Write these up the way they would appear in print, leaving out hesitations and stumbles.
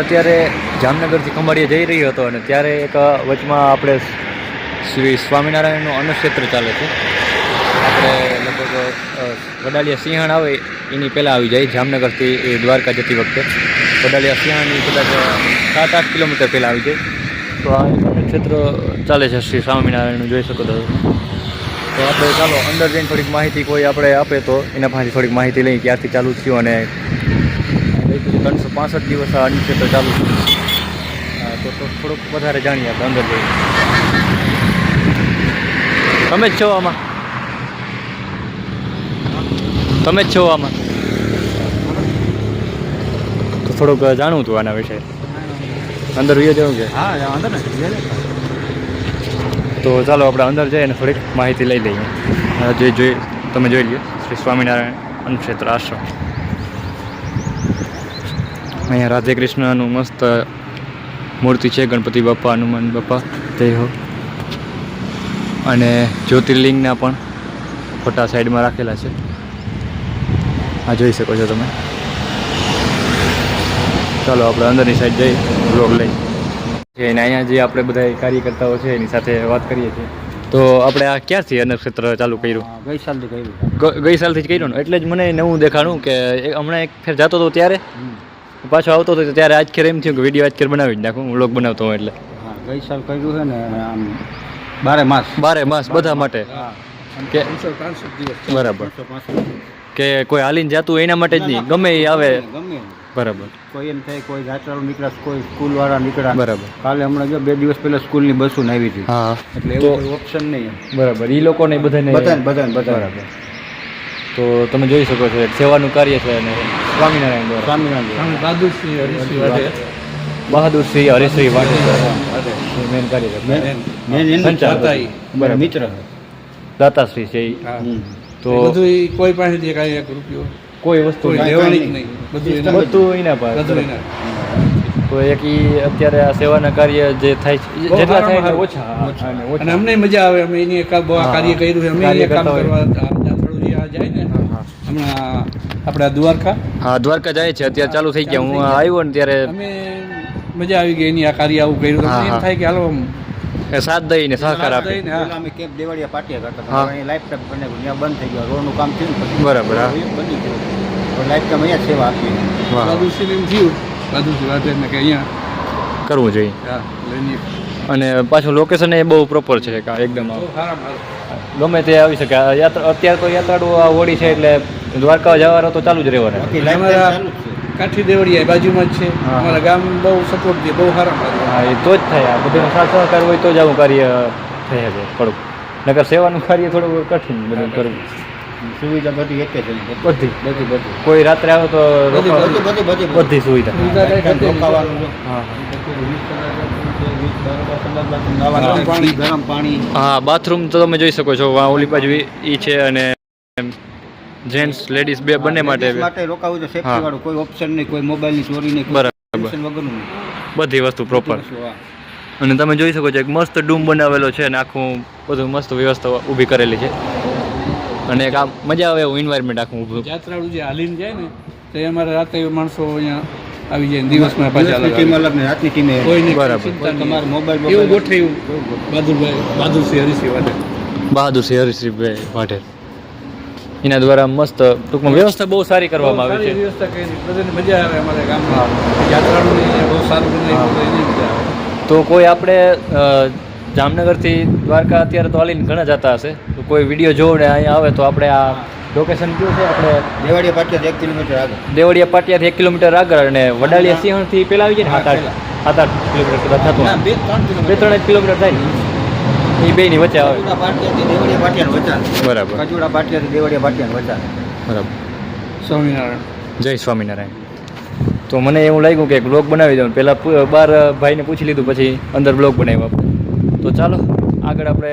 અત્યારે જામનગરથી ખંભાળિયા જઈ રહ્યો હતો અને ત્યારે એક વચમાં આપણે શ્રી સ્વામિનારાયણનું અન્નક્ષેત્ર ચાલે છે. આપણે લગભગ વડાલિયા સિંહણ આવે એની પહેલાં આવી જાય. જામનગરથી એ દ્વારકા જતી વખતે વડાલિયા સિંહણની કદાચ 7-8 કિલોમીટર પહેલાં આવી જાય. તો આ અન્નક્ષેત્ર ચાલે છે શ્રી સ્વામિનારાયણનું, જોઈ શકો છો. તો આપણે ચાલો અંદર જઈને થોડીક માહિતી કોઈ આપણે આપે તો એના પાસેથી થોડીક માહિતી લઈ ક્યારથી ચાલુ થયું અને 365 દિવસ આ અન્નક્ષેત્ર ચાલુ છે. તો થોડુંક વધારે જાણીએ આપણે અંદર જઈએ. તમે જ છો આમાં? તમે જ છો આમાં? તો થોડુંક જાણવું હતું આના વિશે. અંદર વિયો જવું કે? હા અંદર ને. તો ચાલો આપણે અંદર જઈએ અને થોડીક માહિતી લઈ લઈએ. તમે જોઈ લો શ્રી સ્વામિનારાયણ અન્નક્ષેત્ર આશ્રમ. અહીંયા રાધે કૃષ્ણનું મસ્ત મૂર્તિ છે. ગણપતિ બાપા, હનુમાન બાપા, જય હો. અને જ્યોતિર્લિંગના પણ ફોટા સાઈડમાં રાખેલા છે. આ જોઈ શકો છો તમે. ચાલો આપણે અંદરની સાઈડ જઈ બ્લોગ લઈ અને અહીંયા જે આપણે બધા કાર્યકર્તાઓ છે એની સાથે વાત કરીએ છીએ. તો આપણે આ ક્યારથી અન્નક્ષેત્ર ચાલુ કર્યું? ગઈ સાલથી કર્યું. ગઈ સાલથી જ કર્યું ને? એટલે જ મને નવું દેખાણું કે હમણાં એક ફેર જતો હતો ત્યારે પાછો આવતો હતો ત્યારે આજ ખેર એમ થયું કે વિડીયો આજ ખેર બનાવી જ નાખું, વ્લોગ બનાવતો હું. એટલે હા ગઈ સાલ કર્યું છે ને આમ 12 માસ બધા માટે કે 365 દિવસ. બરાબર. કે કોઈ હાલીને જતું એના માટે જ નહીં, ગમે એ આવે. ગમે બરાબર. કોઈ એમ થાય કોઈ જાત્રાળુ નીકળ્યા, કોઈ સ્કૂલવાળા નીકળ્યા. બરાબર. કાલે હમણાં જો 2 દિવસ પહેલા સ્કૂલની બસો ને આવી હતી. હા એટલે એવું કોઈ ઓપ્શન નહીં. બરાબર. એ લોકોને બધાને બરાબર. તો તમે જોઈ શકો છો એક સેવાનું કાર્ય છે અને સ્વામિનારાયણ બહાદુરસિંહ હરિશ્રી વાઢેર મેન કાર્ય મિત્ર દાતાશ્રી છે. તો કોઈ પાસેથી કાંઈ 1 રૂપિયો કોઈ વસ્તુ લેવાની નહીં, બધું એના પાસે. તો એક અત્યારે આ સેવાના કાર્ય જે થાય છે જેટલા થાય ઓછા અને અમને મજા આવે. અમે એની કાર્ય કર્યું છે. અમે અહીંયા કામ કરવા જાય ને હમણાં આપણા દ્વારકા. હા દ્વારકા જાય છે અત્યારે ચાલુ થઈ ગયા. હું આવ્યો ને ત્યારે અમે મજા આવી ગઈ એની આ કાર્ય આવું કર્યું. એમ થાય કે હાલો સાથ દઈને સહકાર આપે. અમે કેમ દેવાડિયા પાટિયા કરતા અહીં લાઈફ ટાઈમ બને ત્યાં બંધ થઈ ગયો. રોડનું કામ થયું ને બરાબર. બની ગયું લાઈફ ટાઈમ અહીંયા સેવા આપી. બાદુરસિંહ એમ થયું બાદુરસિંહ વાઢેરને કે અહીંયા કરવું જોઈએ. અને પાછું લોકેશન એ બહુ પ્રોપર છે એકદમ. ગમે તે આવી શકે. અત્યારે તો યાત્રાળુ આ હોડી છે એટલે દ્વારકા જવાનો તો ચાલુ જ રહેવાનું. કાઠી દેવડિયા બાજુમાં જ છે. અમારા ગામ બહુ સપોર્ટ છે, બહુ સારા. હા એ તો જ થાય. આ બધું સાથ સહકાર હોય તો જ આવું કાર્ય થઈ શકે થોડુંક. નકર સેવાનું કાર્ય થોડું કઠિન બધું કરવું. સુવિધા બધી એક જ બધી. કોઈ રાત્રે આવે તો બધી સુવિધા. ગરમ પાણી. હા બાથરૂમ તો તમે જોઈ શકો છો. ઓલી બાજુ એ છે અને જેન્ટ્સ લેડીઝ બંને માટે રોકાવું તો સેફટી વાળું કોઈ ઓપ્શન નહીં, કોઈ મોબાઈલની ચોરી નહીં. બરાબર. વગરનું બધી વસ્તુ પ્રોપર. અને તમે જોઈ શકો છો એક મસ્ત ડૂમ બનાવેલો છે અને આખું બધું મસ્ત વ્યવસ્થા ઊભી કરેલી છે અને એક આ મજા આવે એવું એન્વાયરમેન્ટ આખું ઊભું. યાત્રાળુ જે હાલીને જાય ને તો અમારે રાતે માણસો અહીંયા આવી જાય. દિવસમાં પાછા ટીમ અલગ ને રાતની ટીમે કોઈ નહીં. બરાબર. તમારે મોબાઈલ એવું ગોઠવ્યું બહાદુરસિંહ હરિશ્રી વાઢેર એના દ્વારા મસ્ત ટૂંકમાં વ્યવસ્થા બહુ સારી કરવામાં આવી છે. વ્યવસ્થા કરી બધાને મજા આવે. અમારા ગામમાં યાત્રાળુની બહુ સારું બનાવ્યું. તો કોઈ આપણે જામનગરથી દ્વારકા અત્યારે તો હાલીને ઘણા જતા હશે. તો કોઈ વિડીયો જોવો ને અહીંયા આવે તો આપણે આ લોકેશન કયું છે? આપણે દેવાડિયા પાટિયાથી 1 કિલોમીટર આગળ. દેવાડિયા પાટિયાથી 1 કિલોમીટર આગળ અને વડાલિયા સિંહણથી પહેલાં આવી જાય ને 7-8 કિલોમીટર કદાચ થતું. 2-3 કિલોમીટર થાય ને એ બેની વચ્ચે આવે. બરાબર. કચુડા પાટિયાથી દેવાડિયા પાટિયાનો વચ્ચે. બરાબર. સ્વામિનારાયણ. જય સ્વામિનારાયણ. તો મને એવું લાગ્યું કે એક બ્લોગ બનાવી દઉં. પહેલાં બાર ભાઈને પૂછી લીધું, પછી અંદર બ્લોગ બનાવ્યો આપણે. તો ચાલો આગળ આપણે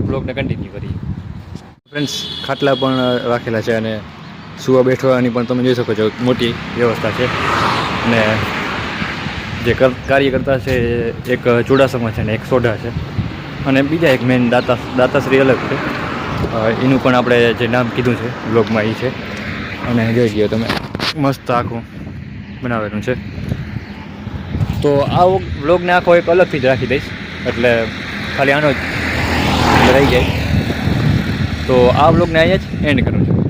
બ્લોગને કન્ટિન્યુ કરીએ. ફ્રેન્ડ્સ ખાટલા પણ રાખેલા છે અને સુવા બેઠવાની પણ તમે જોઈ શકો છો મોટી વ્યવસ્થા છે. અને જે કાર્ય કરતા છે એક ચુડાસમા છે ને એક સોઢા છે અને બીજા એક મેન દાતાશ્રી અલગ છે. એનું પણ આપણે જે નામ કીધું છે બ્લોગમાં એ છે. અને જોઈ ગયો તમે મસ્ત આખું બનાવેલું છે. તો આ વ્લોગને આખો એક અલગથી જ રાખી દઈશ, એટલે ખાલી આનો જ રહી જાય. તો આ વ્લોગને અહીંયા જ એન્ડ કરું છું.